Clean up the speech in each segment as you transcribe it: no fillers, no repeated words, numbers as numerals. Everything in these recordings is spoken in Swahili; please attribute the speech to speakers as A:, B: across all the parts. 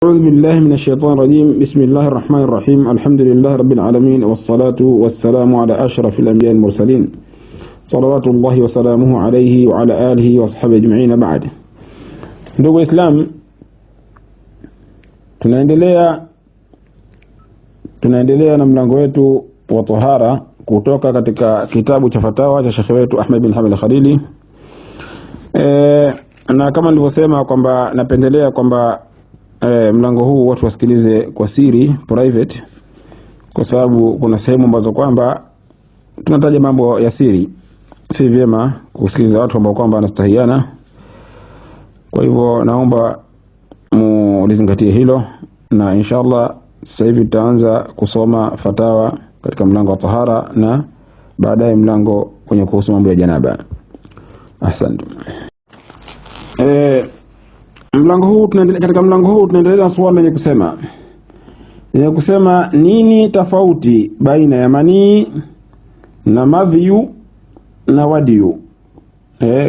A: أعوذ بالله من الشيطان الرجيم. بسم الله الرحمن الرحيم. الحمد لله رب العالمين، والصلاة والسلام على أشرف الأنبياء المرسلين صلوات الله وسلامه عليه وعلى آله وصحبه أجمعين. بعد. Ndugu Islam, tunaendelea na mlango wetu wa tahara kutoka katika kitabu cha fatawa cha Sheikh wetu Ahmed bin Hamid al-Khalili. Na kama nilivyosema kwamba napendelea kwamba mlango huu watu wasikilize kwa siri, private, kwa sababu kuna sehemu ambazo kwamba tunataja mambo ya siri, si vyema kusikiliza watu ambao kwamba wanastahiana. Kwa hivyo naomba mulizingatie hilo, na inshallah sasa hivi tutaanza kusoma fatawa katika mlango wa tahara na baadaye mlango kwenye kuhusu mambo ya janaba. Ahsantu. Katika mlango huu tunaendelea na swali lenye kusema nini tofauti baina ya manii na madhiyu na wadiyu.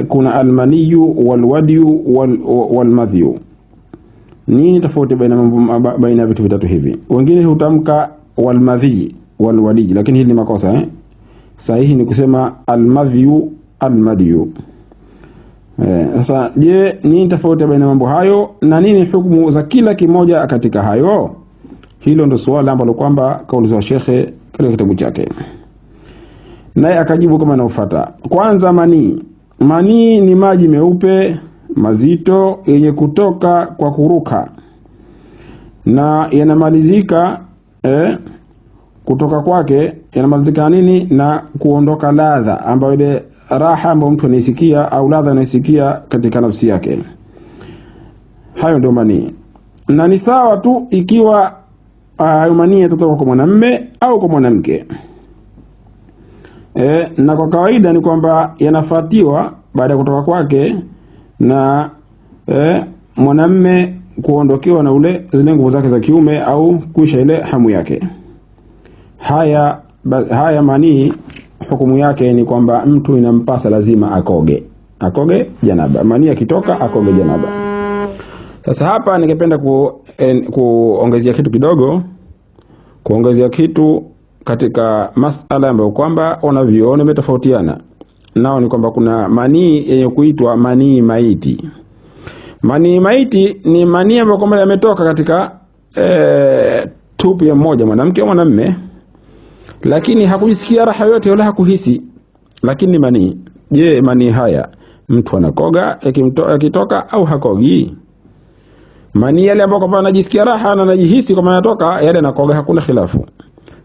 A: Kuna almaniyu walwadiyu walmadhiyu. Nini tofauti baina ya vitu vitatu hivi? Wengine hutamka walmadhi walwadi, lakini hili ni makosa. Sahihi ni kusema almadhiyu almadiyu. Sasa je, nini tofauti baina mambo hayo na nini hukumu za kila kimoja katika hayo? Hilo ndio swali ambalo kwamba kaulizwa shekhe katika kitabu chake, naye akajibu kama inafuata. Kwanza, manii ni maji meupe mazito yenye kutoka kwa kuruka na yanamalizika kutoka kwake yanamalizika nini na kuondoka ladha ambayo ile raha ambayo mtu anaisikia au ladha anaisikia katika nafsi yake. Hayo ndio manii, na ni sawa tu ikiwa manii yatoka kwa mwanamume au kwa mwanamke. Na kwa kawaida ni kwamba yanafuatiwa baada ya kutoka kwake na mwanamume kuondokewa na zile nguvu zake za kiume au kuisha ile hamu yake. Haya manii hukumu yake ni kwamba mtu inampasa lazima akoge janaba. Manii akitoka akoge janaba. Sasa hapa ningependa kuongezea kitu kidogo, kuongezea kitu katika masala ambayo kwamba wanaviona umetofautiana. Nao ni kwamba kuna manii yenye kuitwa manii maiti. Manii maiti ni manii ambayo kwamba yametoka katika tupu ya mmoja, mwanamke au mwanamume, lakini hakujisikia raha yote wala hakuhisi, lakini ni manii. Je, manii haya mtu anakoga yakitoka au hakogi? Manii yale ambayo kwamba anajisikia raha na anajihisi kama yanatoka, yale anakoga, hakuna khilafu.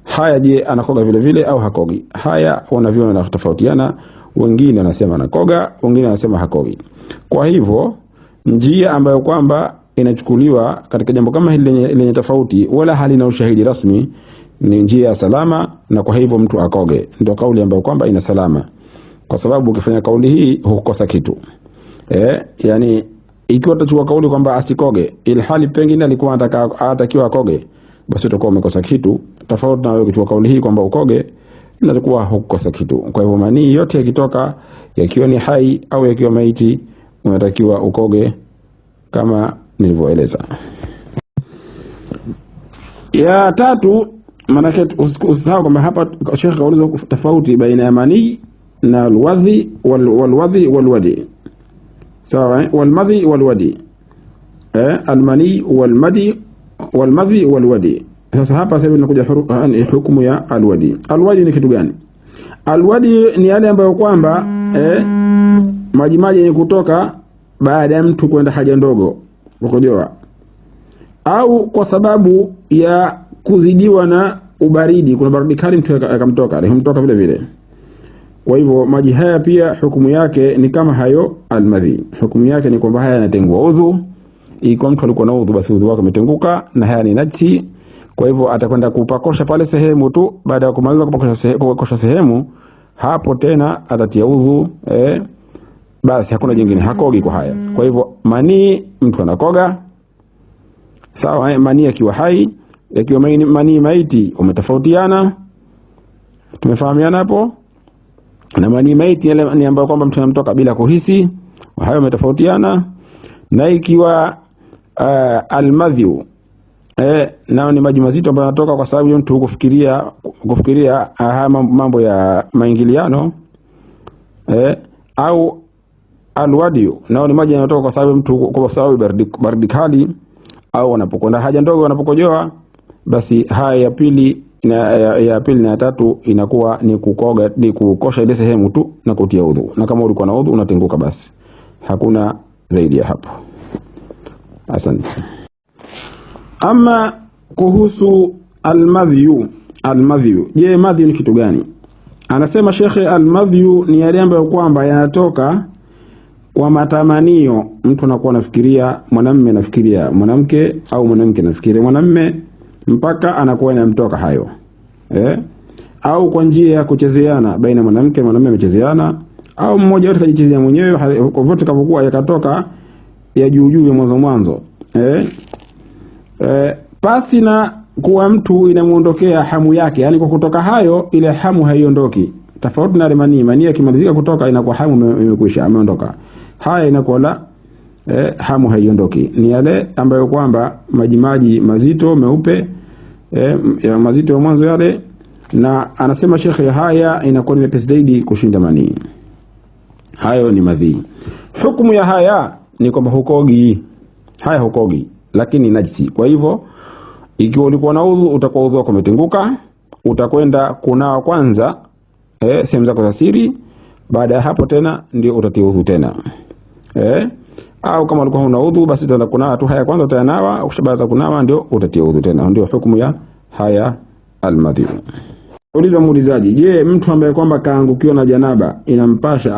A: Haya, je, anakoga vile vile au hakogi? Haya wanaviona na tofautiana. Wengine wanasema anakoga, wengine wanasema hakogi. Kwa hivyo njia ambayo kwamba inachukuliwa katika jambo kama hili lenye tofauti wala halina ushahidi rasmi ni njia ya salama, na kwa hivyo mtu akoge. Ndio kauli ambayo kwamba ina salama, kwa sababu ukifanya kauli hii hukosa kitu. Yani ikiwa utachukua kauli kwamba asikoge ilhali pengine alikuwa anatakiwa akoge, basi utakuwa umekosa kitu. Tofauti na wewe ukichukua kauli hii kwamba ukoge, inakuwa hukosa kitu. Kwa hivyo manii yote yakitoka, yakiwa ni hai au yakiwa maiti, unatakiwa ukoge kama nilivyoeleza. Ya tatu, maana usisahau kwamba hapa Sheikh kauliza tofauti baina ya manii na alwadhi walwadi. Sawa, walmadhi walwadi. Almani walmadhi walwadi. Sasa hapa sasa tunakuja hukumu ya alwadi. Alwadi ni kitu gani? Alwadi ni yale ambayo kwamba maji yenye kutoka baada ya mtu kwenda haja ndogo kukojoa, au kwa sababu ya kuzidiwa na ubaridi, kuna baridi kali mtu humtoka vile vile. Kwa hivyo maji haya pia hukumu yake ni kama hayo almadhi. Hukumu yake ni kwamba haya yanatengua udhu. Ikiwa mtu alikuwa na udhu, basi udhu wake umetenguka, na haya ni najisi. Kwa hivyo atakwenda kupakosha pale sehemu tu. Baada ya kumaliza kupakosha sehemu, hapo tena atatia udhu, basi hakuna jingine, hakogi kwa haya. Kwa hivyo manii mtu anakoga. Sawa, manii akiwa hai, yakiwa manii maiti umetofautiana. Tumefahamiana hapo? Na manii maiti ni ambayo kwamba mtu anamtoka bila kuhisi, hayo umetofautiana. Na ikiwa almadhiu nao ni maji mazito ambayo yanatoka kwa sababu mtu kufikiria haya mambo ya maingiliano. Au alwadiu, nao ni maji yanatoka kwa sababu mtu kwa sababu baridi kali, au wanapokwenda haja ndogo, wanapokojoa, basi haya ya pili na ya tatu inakuwa ni kukosha ile sehemu tu na kutia udhu, na kama ulikuwa na udhu unatenguka, basi hakuna zaidi ya hapo. Asante. Ama kuhusu almadhiyu, je, madhi ni kitu gani? Anasema shekhe, almadhiyu ni yale ambayo kwamba yanatoka kwa matamanio. Mtu anakuwa anafikiria mwanamume, anafikiria mwanamke, au mwanamke anafikiria mwanamume, mpaka anakuwa inamtoka hayo. Au kwa njia ya kuchezeana baina mwanamke na mwanamume, amechezeana, au mmoja wote kajichezea mwenyewe, kwa vote kapokuwa yakatoka ya juu ya mwanzo. Pasi na kuwa mtu inamuondokea hamu yake, yani kwa kutoka hayo ile hamu haiondoki. Tofauti na manii yakimalizika kutoka inakuwa hamu imekwisha, ameondoka. Haya inakuwa la hamu haiondoki. Ni yale ambayo kwamba maji mazito meupe, ya mazito ya mwanzo yale, na anasema shekhe haya inakuwa ni mepesi zaidi kushinda manii. Hayo ni madhi. Hukumu ya haya ni kwamba hukogi, lakini najisi. Kwa hivyo ikiwa ulikuwa na udhu, utakuwa udhu wako umetenguka, utakwenda kunawa kwanza sehemu zako za siri, baada ya hapo tena ndio utatia udhu tena. Au kama ulikuwa huna udhu, basi utaenda kunawa tu haya kwanza, utayanawa, ukishabaza kunawa ndio utatia udhu tena. Ndio hukumu ya haya almadhi. Uliza muulizaji, je, mtu ambaye kwamba kaangukiwa na janaba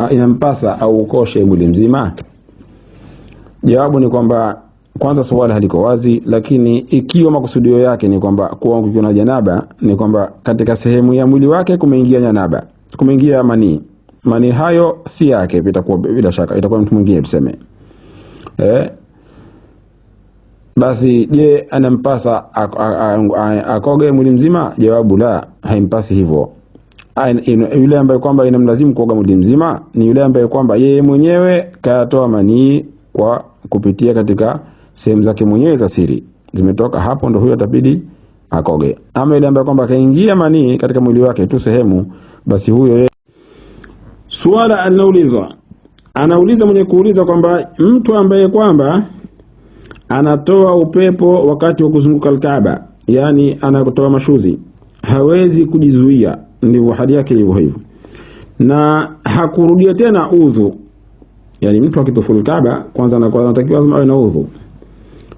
A: inampasa au ukoshe mwili mzima? Jawabu ni kwamba kwanza swali haliko wazi, lakini ikiwa makusudio yake ni kwamba kuangukiwa na janaba ni kwamba katika sehemu ya mwili wake kumeingia janaba, kumeingia mani hayo si yake, itakuwa bila shaka itakuwa mtu mwingine tuseme. Basi je, anampasa akoge mwili mzima? Jawabu la, haimpasi hivyo. Yule ambaye kwamba inamlazimu kuoga mwili mzima ni yule ambaye kwamba yeye mwenyewe kayatoa manii kwa kupitia katika sehemu zake mwenyewe za siri, zimetoka hapo, ndio huyo atabidi akoge. Ama yule ambaye kwamba kaingia manii katika mwili wake tu sehemu, basi huyo swala anauliza mwenye kuuliza kwamba mtu ambaye kwamba anatoa upepo wakati wa kuzunguka Al-Kaaba, yani anatoa mashuzi, hawezi kujizuia, ndivyo hali yake hivyo, na hakurudia tena udhu. Yani mtu akitofu Al-Kaaba kwanza anatakiwa lazima awe na udhu.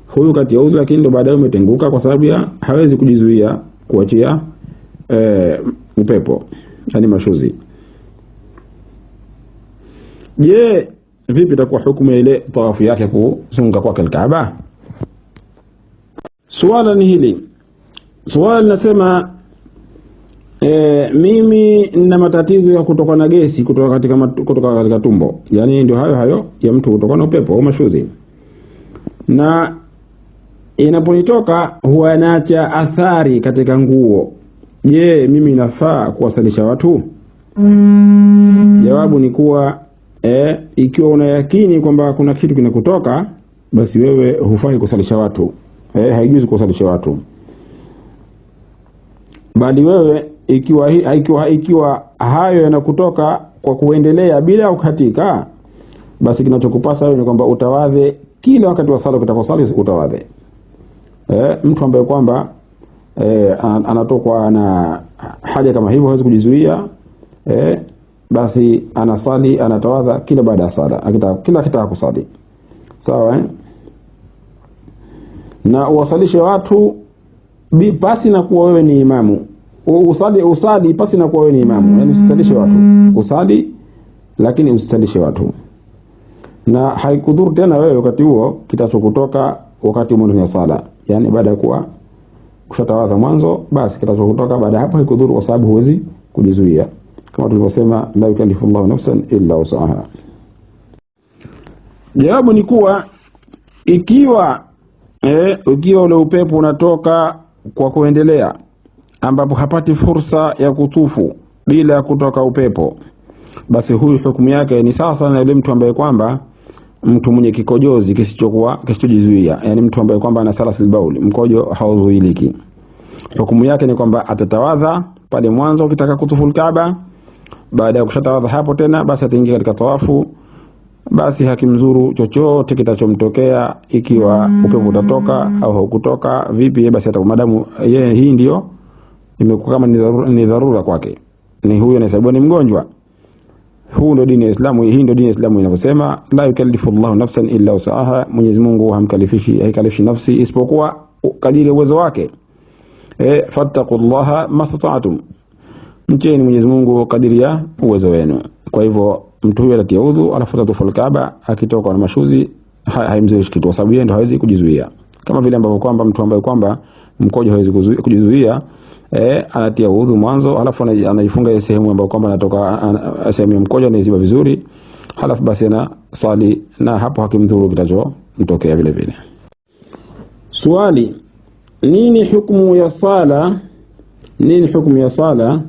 A: Huyu kati ya udhu, lakini ndo baadaye umetenguka kwa sababu ya hawezi kujizuia kuachia upepo, yani mashuzi. Je, vipi itakuwa hukumu ile tawafu yake kuzunguka kwa Al-Kaaba? Swala ni hili. Swala linasema mimi nina matatizo ya kutoka na gesi kutoka katika tumbo. Yani ndio hayo ya mtu kutoka na upepo au mashuzi. Na inaponitoka huwa inaacha athari katika nguo. Je, mimi nafaa kuwasalisha watu? Jawabu ni kuwa ikiwa unayakini kwamba kuna kitu kinakutoka, basi wewe hufai kusalisha watu. Haijuzi kusalisha watu. Bali wewe ikiwa hayo yanakutoka kwa kuendelea bila kukatika, basi kinachokupasa wewe ni kwamba utawadhe kila wakati wa sala, utakosali utawadhe. Mtu ambaye kwamba anatokwa na haja kama hivyo, hawezi kujizuia, basi anasali, anatawadha kila baada ya sala, kila akitaka kusali. Sawa, na uwasalishe watu pasi na kuwa wewe ni imamu. Usali pasi na kuwa wewe ni imamu, yani usalishe watu. Usali lakini usalishe watu. Na haikudhuru tena wewe wakati huo kitachokutoka wakati umo wa sala. Yani baada ya kuwa kushatawadha mwanzo, basi kitachokutoka baada hapo haikudhuru kwa sababu huwezi kujizuia. Kama tulivyosema, la yukallifullahu nafsan illa wusaha. Jawabu ni kuwa ikiwa ule upepo unatoka kwa kuendelea, ambapo hapati fursa ya kutufu bila kutoka upepo, basi huyu hukumu yake ni sawa sana na yule mtu ambaye kwamba mtu mwenye kikojozi kisichojizuia, yani mtu ambaye kwamba ana salasil bauli, mkojo hauzuiliki, hukumu yake ni kwamba atatawadha pale mwanzo ukitaka kutufu Kaaba. Baada ya kushatawadha hapo tena basi ataingia katika tawafu. Basi hakimzuru chochote kitachomtokea, ikiwa upepo utatoka au haukutoka vipi, basi hata madamu yeye hii ndio imekuwa kama ni dharura kwake, ni huyo anahesabiwa ni mgonjwa. Huu ndio dini ya Uislamu. Hii ndio dini ya Uislamu inavyosema, la yukallifu Allahu nafsan illa wus'aha, Mwenyezi Mungu haikalifishi nafsi isipokuwa kadiri uwezo wake. Fattaqullaha mastata'tum, mcheni Mwenyezi Mungu kadiri ya uwezo wenu. Kwa hivyo mtu huyo atatia udhu alafu atatufu Kaaba, akitoka na mashuzi haimzuishi kitu, kwa sababu yeye ndio hawezi kujizuia. Kama vile ambavyo kwamba mtu ambaye kwamba mkojo hawezi kujizuia, anatia udhu mwanzo alafu anaifunga ile sehemu ambayo kwamba anatoka sehemu ya mkojo, anaiziba vizuri, halafu basi ana sali, na hapo hakimdhuru kitachomtokea vile vile. Swali: nini hukumu ya sala? Nini hukumu ya sala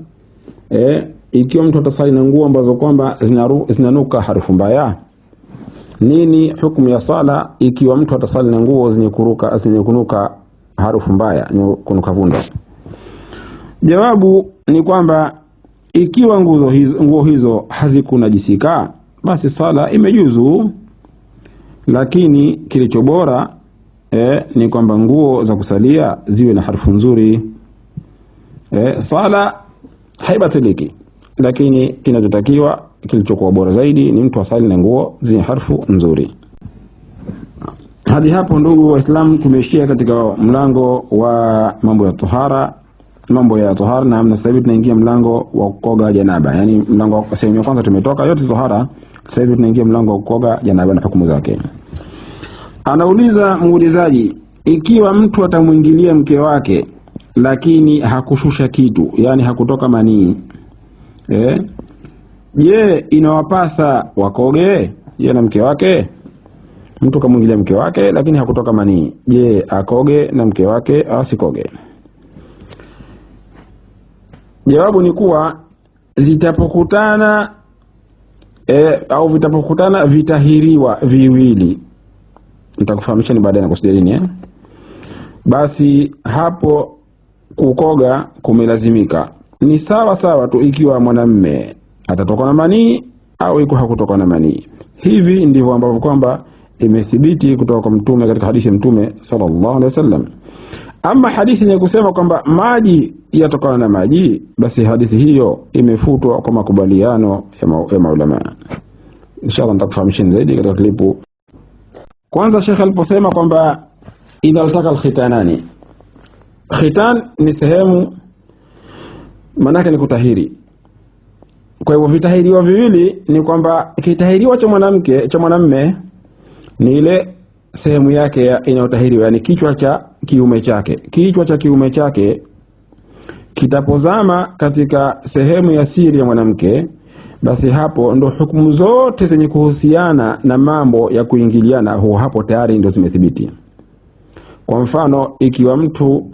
A: ikiwa mtu atasali na nguo ambazo kwamba zinanuka harufu mbaya? Nini hukumu ya sala ikiwa mtu atasali na nguo zenye kunuka harufu mbaya, kunuka vumbi? Jawabu ni kwamba ikiwa nguo hizo hazikunajisika, basi sala imejuzu, lakini kilicho bora ni kwamba nguo za kusalia ziwe na harufu nzuri. Sala haibatiliki, lakini kinachotakiwa kilichokuwa bora zaidi ni mtu asali na nguo zenye harufu nzuri. Hadi hapo ndugu Waislamu, tumeishia katika mlango wa mambo ya tahara, na sasa hivi tunaingia mlango wa kukoga janaba. Yani mlango wa sehemu ya kwanza tumetoka yote tahara, sasa hivi tunaingia mlango wa kukoga janaba na hukumu zake. Anauliza muulizaji, ikiwa mtu atamuingilia mke wake lakini hakushusha kitu, yani hakutoka manii, je, inawapasa wakoge yeye na mke wake? Mtu kamuingilia mke wake lakini hakutoka manii, je, akoge na mke wake asikoge? Jawabu ni kuwa zitapokutana vitapokutana vitahiriwa viwili, nitakufahamisha ni baadaye na kusudirini basi hapo kukoga kumelazimika. Ni sawa sawa tu ikiwa mwanamume atatoka na manii au iko hakutoka na manii. Hivi ndivyo ambavyo kwamba imethibiti kutoka kwa mtume katika hadithi ya mtume sallallahu alaihi wasallam. Ama hadithi yenye kusema kwamba maji yatokana na maji, basi hadithi hiyo imefutwa kwa makubaliano ya maulama. Inshallah nitakufahamisha zaidi katika klipu. Kwanza Sheikh aliposema kwamba idha altaka alkhitanani, khitan ni sehemu, manake ni kutahiri. Kwa hivyo vitahiriwa viwili ni kwamba kitahiriwa cha mwanamume ni ile sehemu yake inayotahiriwa, yani kichwa cha kiume chake. Kichwa cha kiume chake kitapozama katika sehemu ya siri ya mwanamke, basi hapo ndo hukumu zote zenye kuhusiana na mambo ya kuingiliana hapo tayari ndio zimethibiti. Kwa mfano, ikiwa mtu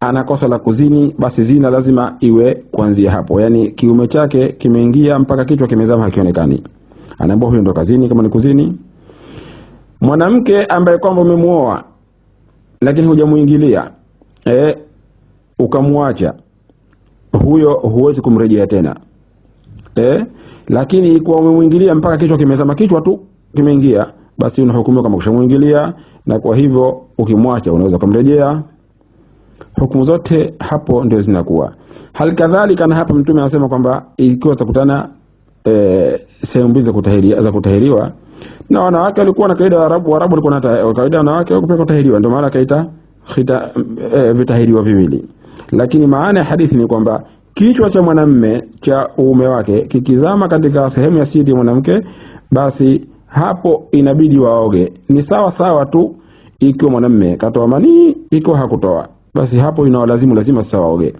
A: anakosa la kuzini, basi zina lazima iwe kuanzia hapo, yani kiume chake kimeingia mpaka kichwa kimezama hakionekani, anaambiwa huyo ndo kazini kama ni kuzini. Mwanamke ambaye kwamba umemuoa lakini hujamuingilia, ukamwacha, huyo huwezi kumrejea tena. Lakini ikiwa umemuingilia mpaka kichwa kimezama, kichwa tu kimeingia, basi unahukumiwa kama kushamuingilia, na kwa hivyo ukimwacha unaweza kumrejea. Hukumu zote hapo ndio zinakuwa. Hali kadhalika na hapa mtume anasema kwamba ikiwa zitakutana sehemu mbili za kutahiriwa, na wanawake walikuwa na kaida ya Arabu walikuwa na kaida wanawake wakupeka kutahiriwa, ndio maana kaita vitahiriwa viwili. Lakini maana ya hadithi ni kwamba kichwa cha mwanamume cha uume wake kikizama katika sehemu ya siri ya mwanamke, basi hapo inabidi waoge. Ni sawa sawa tu ikiwa mwanamume katoa manii, ikiwa hakutoa, basi hapo inawalazimu lazima sasa waoge.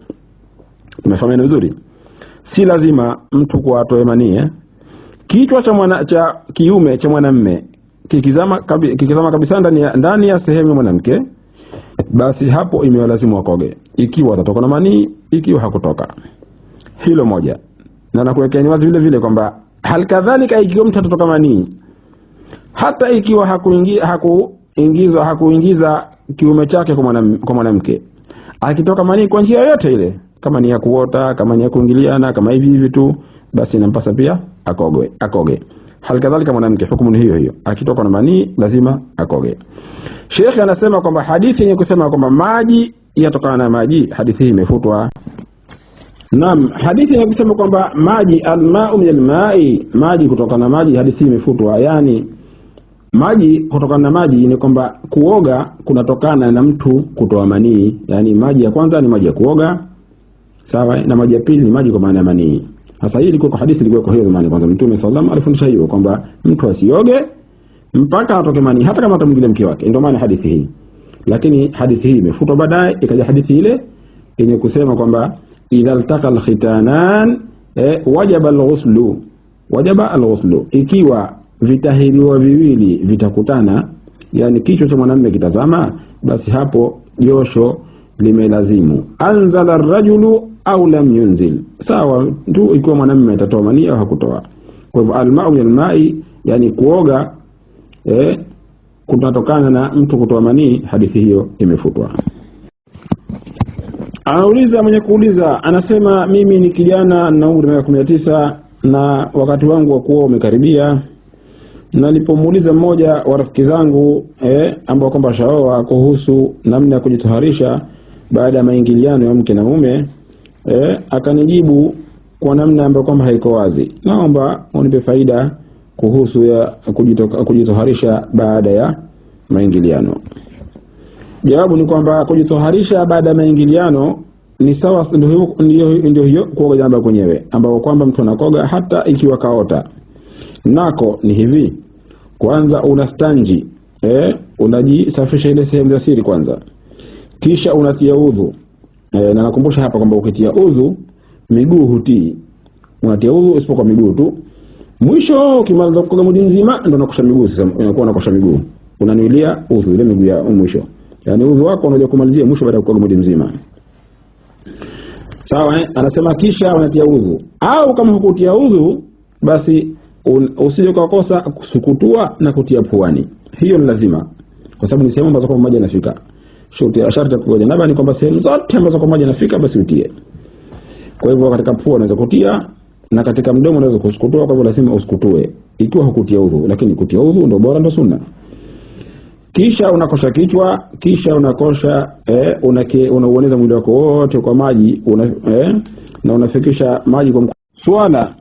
A: Umefahamu vizuri? Si lazima mtu kwa atoe manii. Kichwa cha kiume cha mwanamume kikizama kabisa ndani ya sehemu ya mwanamke, basi hapo imewalazimu wakoge, ikiwa atatoka na manii, ikiwa hakutoka. Hilo moja. Na nakuwekea ni wazi vile vile kwamba hali kadhalika ikiwa mtu atatoka manii, hata ikiwa hakuingiza kiume chake kwa mwanamke. Akitoka manii kwa njia yote ile, kama ni ya kuota, kama ni ya kuingiliana, kama hivi tu, basi inampasa pia akoge. Halikadhalika mwanamke hukumu ni hiyo. Akitoka na manii lazima akoge. Sheikh anasema kwamba hadithi yenye kusema kwamba maji yatokana na maji, hadithi hii imefutwa. Naam, hadithi yenye kusema kwamba maji alma'u min alma'i, maji kutokana na maji, hadithi hii imefutwa. Yani maji kutokana na maji ni kwamba kuoga kunatokana na mtu kutoa manii. Yani maji ya kwanza ni maji ya kuoga, sawa, na maji ya pili ni maji kwa maana ya manii. Sasa hii ilikuwa kwa hadithi ilikuwa kwa hiyo zamani kwanza Mtume sallallahu alifundisha hiyo kwamba mtu asioge mpaka atoke manii hata kama atamwingilia mke wake. Ndio maana hadithi hii. Lakini hadithi hii imefutwa baadaye, ikaja hadithi ile yenye kusema kwamba idha altaka alkhitanan wajaba alghuslu, ikiwa vitahiriwa viwili vitakutana, yani kichwa cha mwanamume kitazama, basi hapo josho limelazimu. Anzala ar-rajulu au lam yunzil, sawa tu ikiwa mwanamume atatoa manii au hakutoa. Kwa hivyo alma'u min alma'i, yani kuoga kunatokana na mtu kutoa manii, hadithi hiyo imefutwa. Anauliza mwenye kuuliza, anasema mimi ni kijana na umri wa miaka 19 na wakati wangu wa kuoa umekaribia. Nalipomuuliza mmoja wa rafiki zangu ambao kwamba shaoa kuhusu namna ya kujitaharisha baada ya maingiliano ya mke na mume, akanijibu kwa namna ambayo kwamba haiko wazi. Naomba unipe faida kuhusu ya kujitaharisha baada ya maingiliano. Jawabu ni kwamba kujitaharisha baada ya maingiliano ni sawa, ndio hiyo kuoga janaba kwenyewe, ambao kwamba mtu anakoga hata ikiwa kaota. Nako ni hivi: kwanza unastanji, unajisafisha ile sehemu za siri kwanza, kisha unatia udhu. Na nakumbusha hapa kwamba ukitia udhu miguu hutii, unatia udhu isipokuwa miguu tu. Mwisho ukimaliza kukoga mwili mzima ndio unakosha miguu. Sasa unakuwa unakosha miguu, unanilia udhu ile miguu ya mwisho, yani udhu wako unaje kumalizia mwisho baada ya kukoga mwili mzima, sawa. Anasema kisha unatia udhu, au kama hukutia udhu basi usije kukosa kusukutua na kutia puani. Hiyo ni lazima, kwa sababu ni sehemu ambazo kwa maji yanafika. Sharti ya kuoga janaba ni kwamba sehemu zote ambazo kwa maji yanafika basi utie. Kwa hivyo katika pua unaweza kutia na katika mdomo unaweza kusukutua, kwa hivyo lazima usikutue ikiwa hukutia udhu, lakini kutia udhu ndio bora, ndio sunna. Kisha unakosha kichwa, kisha unakosha unauoneza mwili wako wote kwa maji, na unafikisha maji kwa swala.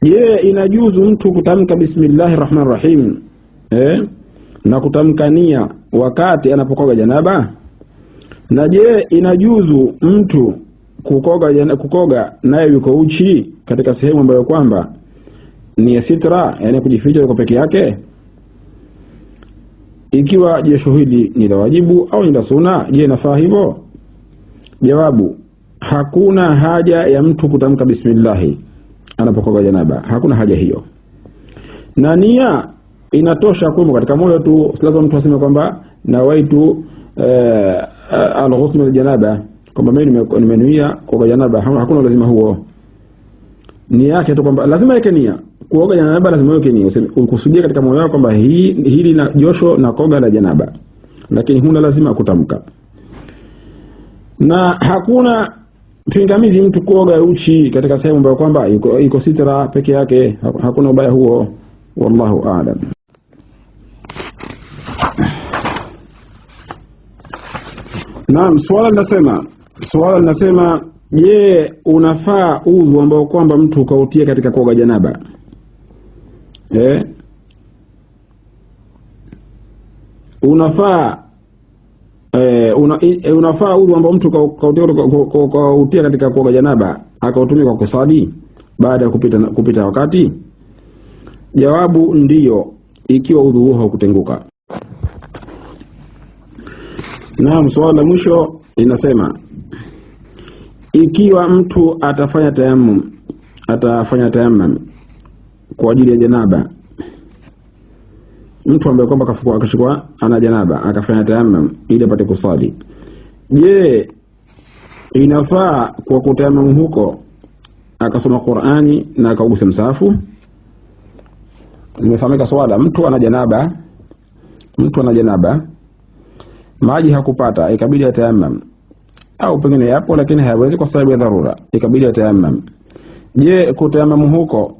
A: Je, inajuzu mtu kutamka bismillahirrahmanirrahim na kutamka nia wakati anapokoga janaba? Na je, inajuzu mtu kukoga naye yuko uchi katika sehemu ambayo kwamba ni sitra, yani kujificha kwa peke yake? Ikiwa jesho hili ni la wajibu au ni la sunna, je inafaa hivyo? Jawabu: hakuna haja ya mtu kutamka bismillah anapokoga janaba, hakuna haja hiyo. Na nia inatosha kumo katika moyo tu, lazima mtu aseme kwamba nawaitu al-ghusl min al-janaba, kwamba mimi nimenuia kuoga janaba. Hakuna lazima huo, nia yake tu kwamba lazima yake nia kuoga janaba, lazima yake nia, ukusudia katika moyo wako kwamba hili na josho na koga la janaba, lakini huna lazima kutamka. Na hakuna pingamizi mtu kuoga uchi katika sehemu ambayo kwamba iko sitra peke yake, hakuna ubaya huo. Wallahu a'lam. Naam, swala linasema je, unafaa udhu ambao kwamba mtu kautia katika kuoga janaba? Unafaa unafaa udhu ambao mtu kautia katika kuoga janaba akautumia kwa kusali baada ya kupita wakati? Jawabu ndiyo, ikiwa udhu huo haukutenguka. Naam, swali la mwisho linasema ikiwa mtu atafanya tayammum kwa ajili ya janaba, mtu ambaye kwamba akashikwa ana janaba akafanya tayammum ili apate kusali, je inafaa kwa kutayammum huko akasoma Qur'ani na akagusa msahafu? Limefahamika swala, mtu ana janaba, maji hakupata, ikabidi atayammam, au pengine yapo lakini hayawezi kwa sababu ya dharura, ikabidi atayammam. Je, kutayammam huko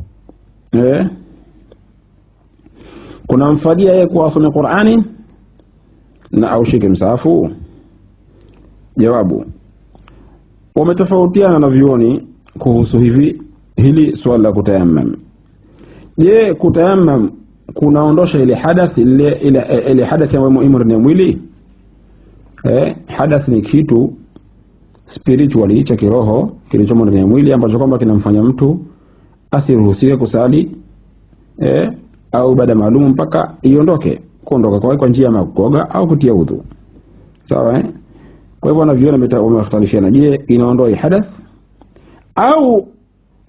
A: kuna mfadia yeye kuasoma Qur'ani na aushike msahafu? Jawabu, wametofautiana na vioni kuhusu hili swala la kutayammam. Je, kutayammam kunaondosha ile hadath ile hadath ambayo muhimu ndani ya mwili? Hadath ni kitu spiritually cha kiroho kilichomo ndani ya mwili ambacho kwamba kinamfanya mtu asiruhusiwe kusali au baada maalum mpaka iondoke. Kuondoka kwa njia ya kuoga au kutia udhu. Sawa Kwa hivyo wanaviona wamekhtalifiana. Je, inaondoa hadath au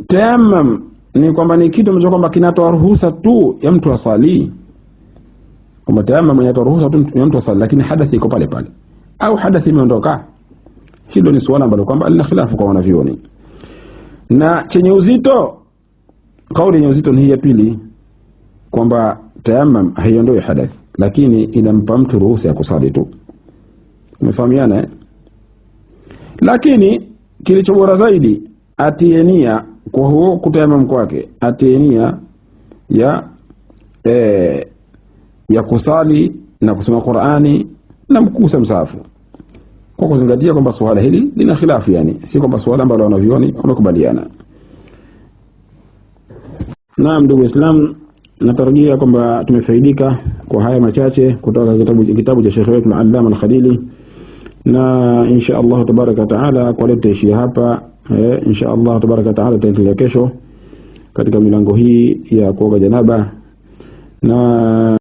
A: tayammum ni kwamba ni kitu ambacho kwamba kinatoa ruhusa tu ya mtu asali? Kama tayammum inatoa ruhusa tu ya mtu asali lakini hadathi iko pale pale, au hadathi imeondoka? Hilo ni swala ambalo kwamba lina khilafu kwa wanavioni. Na chenye uzito, kauli yenye uzito ni hii ya pili, kwamba tayammum haiondoi hadath lakini inampa mtu ruhusa ya kusali tu. Umefahamiana Lakini kilicho bora zaidi atienia kwa huo kutayammum kwake, atienia ya kusali na kusoma Qur'ani na mkusa msahafu, kwa kuzingatia kwamba swala hili lina khilafu, si kwamba swala ambalo wanavioni wamekubaliana. Naam, ndugu Islam, natarajia kwamba tumefaidika kwa haya machache kutoka kitabu cha Sheikh wetu Allama Al-Khalili, na insha Allah tabaraka taala kwa leo tutaishia hapa. Insha Allah tabaraka taala tutaendelea kesho katika milango hii ya kuoga janaba. Na